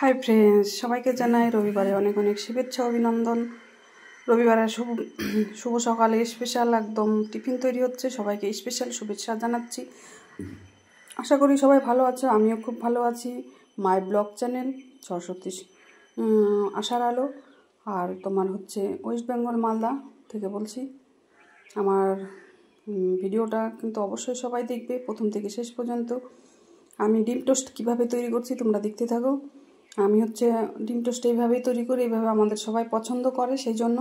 Hi friends, সবাইকে জানাই রবিবারে অনেক অনেক শুভেচ্ছা অভিনন্দন। রবিবারে শুভ সকালে স্পেশাল একদম টিফিন তৈরি হচ্ছে, সবাইকে স্পেশাল শুভেচ্ছা জানাচ্ছি। আশা করি সবাই ভালো আছো, আমিও খুব ভালো আছি। মাই ব্লগ চ্যানেল সরস্বতী আশার আলো, আর তোমার হচ্ছে ওয়েস্ট বেঙ্গল মালদা থেকে বলছি। আমার ভিডিওটা কিন্তু অবশ্যই সবাই দেখবে প্রথম থেকে শেষ পর্যন্ত। আমি ডিম টোস্ট কীভাবে তৈরি করছি তোমরা দেখতে থাকো। আমি হচ্ছে ডিম টোস্ট এইভাবেই তৈরি করি, এইভাবে আমাদের সবাই পছন্দ করে। সেই জন্য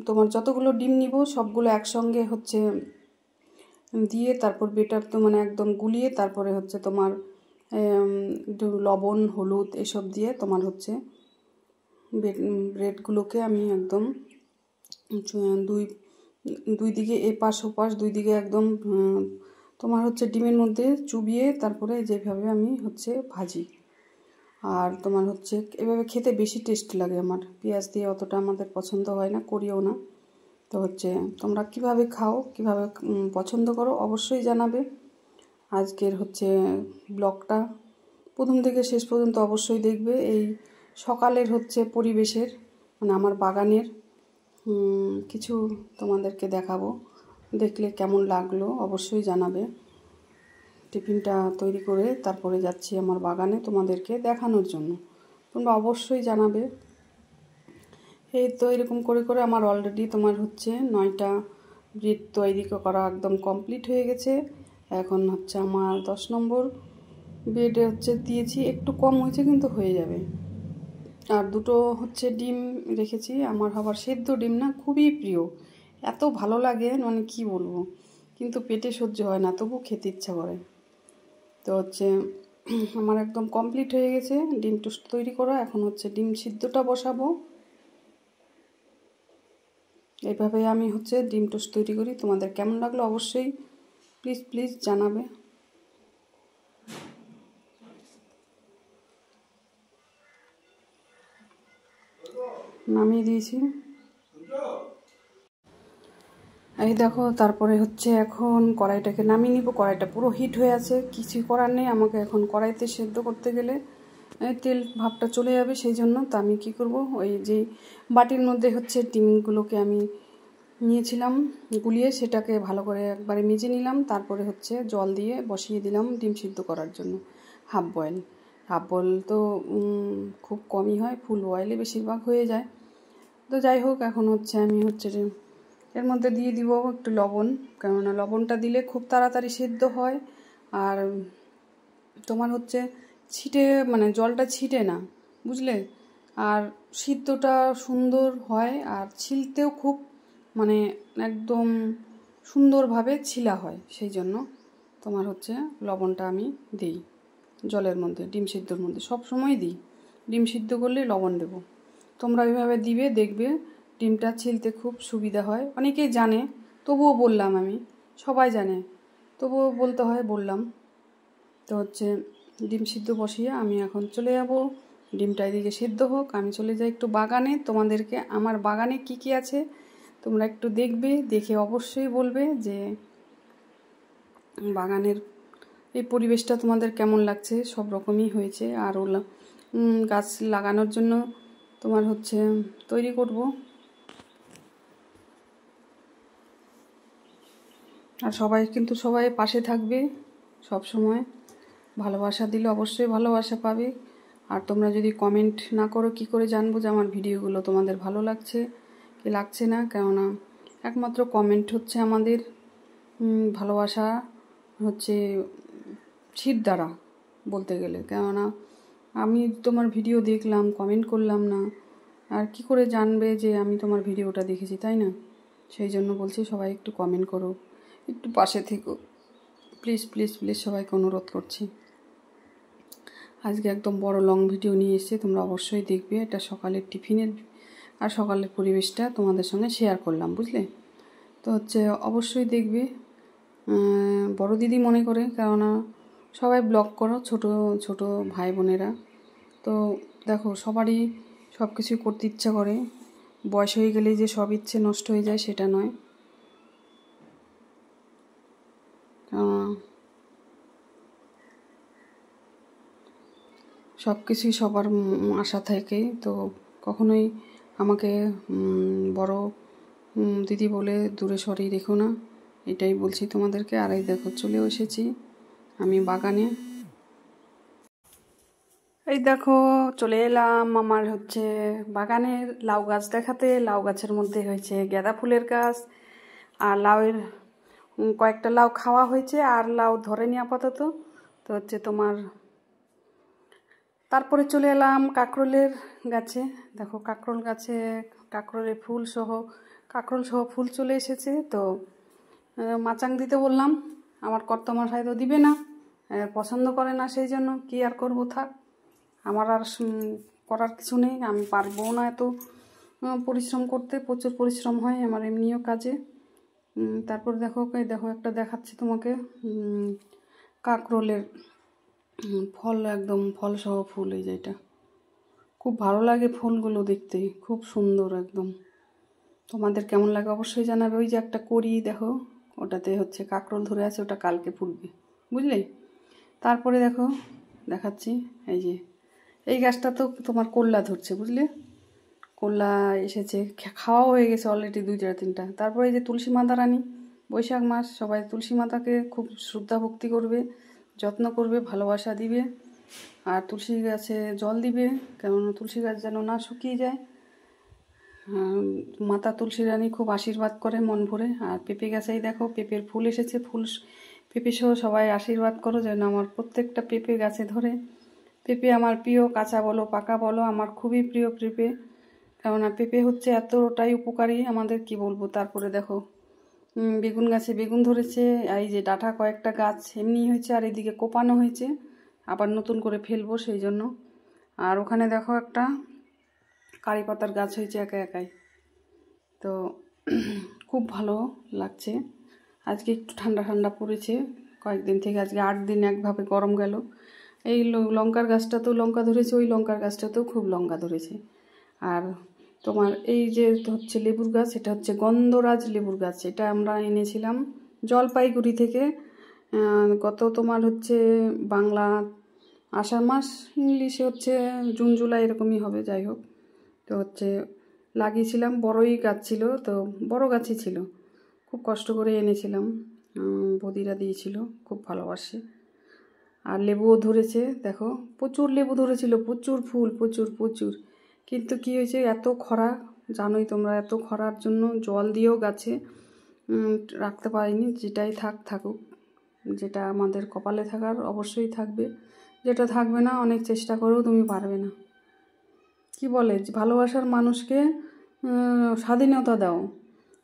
তোমার যতগুলো ডিম নিব সবগুলো একসঙ্গে হচ্ছে দিয়ে তারপর বেটার তো মানে একদম গুলিয়ে তারপরে হচ্ছে তোমার একটু লবণ হলুদ এসব দিয়ে তোমার হচ্ছে ব্রেডগুলোকে আমি একদম দুই দিকে এপাশ ওপাশ দুই দিকে একদম তোমার হচ্ছে ডিমের মধ্যে চুবিয়ে তারপরে যেভাবে আমি হচ্ছে ভাজি। আর তোমার হচ্ছে এভাবে খেতে বেশি টেস্ট লাগে আমার, পেঁয়াজ দিয়ে অতটা আমাদের পছন্দ হয় না, করিও না। তো হচ্ছে তোমরা কিভাবে খাও, কিভাবে পছন্দ করো অবশ্যই জানাবে। আজকের হচ্ছে ব্লগটা প্রথম থেকে শেষ পর্যন্ত অবশ্যই দেখবে। এই সকালের হচ্ছে পরিবেশের মানে আমার বাগানের কিছু তোমাদেরকে দেখাবো, দেখলে কেমন লাগলো অবশ্যই জানাবে। টিফিনটা তৈরি করে তারপরে যাচ্ছি আমার বাগানে তোমাদেরকে দেখানোর জন্য, তোমরা অবশ্যই জানাবে। এই তো এরকম করে করে আমার অলরেডি তোমার হচ্ছে 9টা ব্রেড তৈরি করা একদম কমপ্লিট হয়ে গেছে। এখন হচ্ছে আমার 10 নম্বর ব্রেডে হচ্ছে দিয়েছি, একটু কম হয়েছে কিন্তু হয়ে যাবে। আর দুটো হচ্ছে ডিম রেখেছি, আমার আবার সেদ্ধ ডিম না খুবই প্রিয়, এত ভালো লাগে মানে কি বলবো, কিন্তু পেটে সহ্য হয় না, তবু খেতে ইচ্ছা করে। তো হচ্ছে আমার একদম কমপ্লিট হয়ে গেছে ডিম টোস্ট তৈরি করা। এখন হচ্ছে ডিম সিদ্ধটা বসাবো। এইভাবে আমি হচ্ছে ডিম টোস্ট তৈরি করি। তোমাদের কেমন লাগলো অবশ্যই প্লিজ জানাবে। নামিয়ে দিয়েছি, এই দেখো। তারপরে হচ্ছে এখন কড়াইটাকে নামিয়ে নিব। কড়াইটা পুরো হিট হয়ে আছে, কিছুই করার নেই, আমাকে এখন কড়াইতে সেদ্ধ করতে গেলে তেল ভাবটা চলে যাবে। সেই জন্য তো আমি কী করব, ওই যে বাটির মধ্যে হচ্ছে ডিমগুলোকে আমি নিয়েছিলাম গুলিয়ে, সেটাকে ভালো করে একবারে মেজে নিলাম। তারপরে হচ্ছে জল দিয়ে বসিয়ে দিলাম ডিম সিদ্ধ করার জন্য। হাফ বয়েল তো খুব কমই হয়, ফুল বয়েলে বেশিরভাগ হয়ে যায়। তো যাই হোক, এখন হচ্ছে আমি হচ্ছে এর মধ্যে দিয়ে দিব একটু লবণ, কেননা লবণটা দিলে খুব তাড়াতাড়ি সিদ্ধ হয়। আর তোমার হচ্ছে ছিটে মানে জলটা ছিটে না, বুঝলে, আর সিদ্ধটা সুন্দর হয়, আর ছিলতেও খুব মানে একদম সুন্দরভাবে ছিলা হয়। সেই জন্য তোমার হচ্ছে লবণটা আমি দিই জলের মধ্যে, ডিম সিদ্ধর মধ্যে সব সময় দিই। ডিম সিদ্ধ করলে লবণ দেব, তোমরা এইভাবে দিবে, দেখবে ডিমটা ছিলতে খুব সুবিধা হয়। অনেকেই জানে, তবুও বললাম, আমি সবাই জানে তবুও বলতে হয়, বললাম। তো হচ্ছে ডিম সিদ্ধ বসিয়ে আমি এখন চলে যাব, ডিমটা এদিকে সিদ্ধ হোক, আমি চলে যাই একটু বাগানে। তোমাদেরকে আমার বাগানে কি কি আছে তোমরা একটু দেখবে, দেখে অবশ্যই বলবে যে বাগানের এই পরিবেশটা তোমাদের কেমন লাগছে। সব রকমই হয়েছে, আর ওগুলো গাছ লাগানোর জন্য তোমার হচ্ছে তৈরি করব। আর সবাই পাশে থাকবে সব সময়, ভালোবাসা দিলে অবশ্যই ভালোবাসা পাবে। আর তোমরা যদি কমেন্ট না করো কি করে জানবো যে আমার ভিডিওগুলো তোমাদের ভালো লাগছে কি লাগছে না, কেননা একমাত্র কমেন্ট হচ্ছে আমাদের ভালোবাসা হচ্ছে শির দ্বারা বলতে গেলে। কেননা আমি তোমার ভিডিও দেখলাম, কমেন্ট করলাম না, আর কি করে জানবে যে আমি তোমার ভিডিওটা দেখেছি, তাই না? সেই জন্য বলছি সবাই একটু কমেন্ট করো, একটু পাশে থেকো, প্লিজ সবাইকে অনুরোধ করছি। আজকে একদম বড় লং ভিডিও নিয়ে এসেছি, তোমরা অবশ্যই দেখবে। এটা সকালের টিফিনের আর সকালের পরিবেশটা তোমাদের সঙ্গে শেয়ার করলাম, বুঝলে। তো হচ্ছে অবশ্যই দেখবে, বড় দিদি মনে করে, কেননা সবাই ব্লগ করো, ছোট ভাই বোনেরা। তো দেখো, সবারই সব কিছুই করতে ইচ্ছা করে, বয়স হয়ে গেলেই যে সব ইচ্ছে নষ্ট হয়ে যায় সেটা নয়। সব কিছুই সবার আশা থাকে, তো কখনোই আমাকে বড় দিদি বলে দূরে সরিয়ে রেখো না, এটাই বলছি তোমাদেরকে। আর এই দেখো চলেও এসেছি আমি বাগানে। এই দেখো চলে এলাম আমার হচ্ছে বাগানের লাউ গাছ দেখাতে। লাউ গাছের মধ্যে হয়েছে গাঁদা ফুলের গাছ, আর লাউয়ের কয়েকটা লাউ খাওয়া হয়েছে, আর লাউ ধরেনি আপাতত। তো হচ্ছে তোমার তারপরে চলে এলাম কাঁকরোলের গাছে। দেখো কাঁকরোল গাছে কাঁকরোলের ফুল সহ ফুল চলে এসেছে। তো মাচাং দিতে বললাম, আমার কর্তামশাই তো দিবে না, পছন্দ করে না, সেই জন্য কি আর করবো, থাক, আমার আর করার কিছু নেই, আমি পারবো না এত পরিশ্রম করতে, প্রচুর পরিশ্রম হয় আমার এমনিও কাজে। তারপর দেখো একটা দেখাচ্ছি তোমাকে, কাঁকরোলের ফল, একদম ফল সহ ফুল। এই যেটা খুব ভালো লাগে ফুলগুলো দেখতে, খুব সুন্দর একদম। তোমাদের কেমন লাগে অবশ্যই জানাবে। ওই যে একটা করি দেখো, ওটাতে হচ্ছে কাঁকরোল ধরে আছে, ওটা কালকে ফুটবে, বুঝলে। তারপরে দেখো দেখাচ্ছি, এই যে এই গাছটা তো তোমার করলা ধরছে, বুঝলে, করলা এসেছে, খাওয়াও হয়ে গেছে অলরেডি 2-3টা। তারপরে এই যে তুলসী মাতা রানী, বৈশাখ মাস, সবাই তুলসী মাতাকে খুব শ্রদ্ধা ভক্তি করবে, যত্ন করবে, ভালোবাসা দিবে, আর তুলসী গাছে জল দিবে, কেননা তুলসী গাছ যেন না শুকিয়ে যায়। মাতা তুলসী রানী খুব আশীর্বাদ করে মন ভরে। আর পেঁপে গাছেই দেখো পেঁপের ফুল এসেছে, পেঁপে সহ সবাই আশীর্বাদ করো যেন আমার প্রত্যেকটা পেঁপে গাছে ধরে। পেঁপে আমার প্রিয়, কাঁচা বলো পাকা বলো, আমার খুবই প্রিয় পেঁপে, কেননা পেঁপে হচ্ছে এতটাই উপকারী আমাদের, কি বলবো। তারপরে দেখো বেগুন গাছে বেগুন ধরেছে, এই যে ডাঁটা কয়েকটা গাছ এমনি হয়েছে, আর এদিকে কোপানো হয়েছে, আবার নতুন করে ফেলবো সেই জন্য। আর ওখানে দেখো একটা কারি পাতার গাছ হয়েছে একাই। তো খুব ভালো লাগছে। আজকে একটু ঠান্ডা ঠান্ডা পড়েছে কয়েকদিন থেকে, আজকে 8 দিন একভাবে গরম গেল। এই লঙ্কার গাছটাতেও লঙ্কা ধরেছে, ওই লঙ্কার গাছটাতেও খুব লঙ্কা ধরেছে। আর তোমার এই যে হচ্ছে লেবুর গাছ, এটা হচ্ছে গন্ধরাজ লেবুর গাছ, এটা আমরা এনেছিলাম জলপাইগুড়ি থেকে। গত তোমার হচ্ছে বাংলা আষাঢ় মাস, ইংলিশে হচ্ছে জুন জুলাই এরকমই হবে, যাই হোক। তো হচ্ছে লাগিয়েছিলাম, বড়ই গাছ ছিল, তো বড় গাছই ছিল, খুব কষ্ট করে এনেছিলাম, বদিরা দিয়েছিল, খুব ভালোবাসে। আর লেবুও ধরেছে দেখো, প্রচুর লেবু ধরেছিল, প্রচুর ফুল, প্রচুর। কিন্তু কি হয়েছে, এত খরা, জানোই তোমরা, এত খরার জন্য জল দিয়েও গাছে রাখতে পারিনি। যেটাই থাকুক, যেটা আমাদের কপালে থাকার অবশ্যই থাকবে, যেটা থাকবে না অনেক চেষ্টা করেও তুমি পারবে না। কি বলে, ভালোবাসার মানুষকে স্বাধীনতা দাও,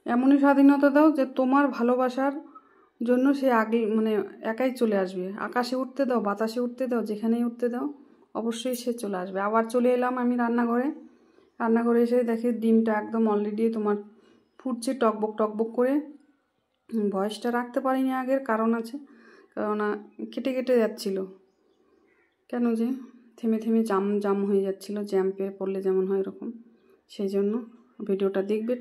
এমনই স্বাধীনতা দাও যে তোমার ভালোবাসার জন্য সে আগে মানে একাই চলে আসবে। আকাশে উঠতে দাও, বাতাসে উঠতে দাও, যেখানেই উঠতে দাও, অবশ্যই সে চলে আসবে। আবার চলে এলাম আমি রান্নাঘরে এসে দেখি ডিমটা একদম অলরেডি তোমার ফুটছে টকবক করে। ভয়েসটা রাখতে পারিনি আগের, কারণ আছে, কেননা কেটে যাচ্ছিল, কেন যে থেমে জাম হয়ে যাচ্ছিল, জ্যাম্পে পড়লে যেমন হয় এরকম, সেই জন্য। ভিডিওটা দেখবে।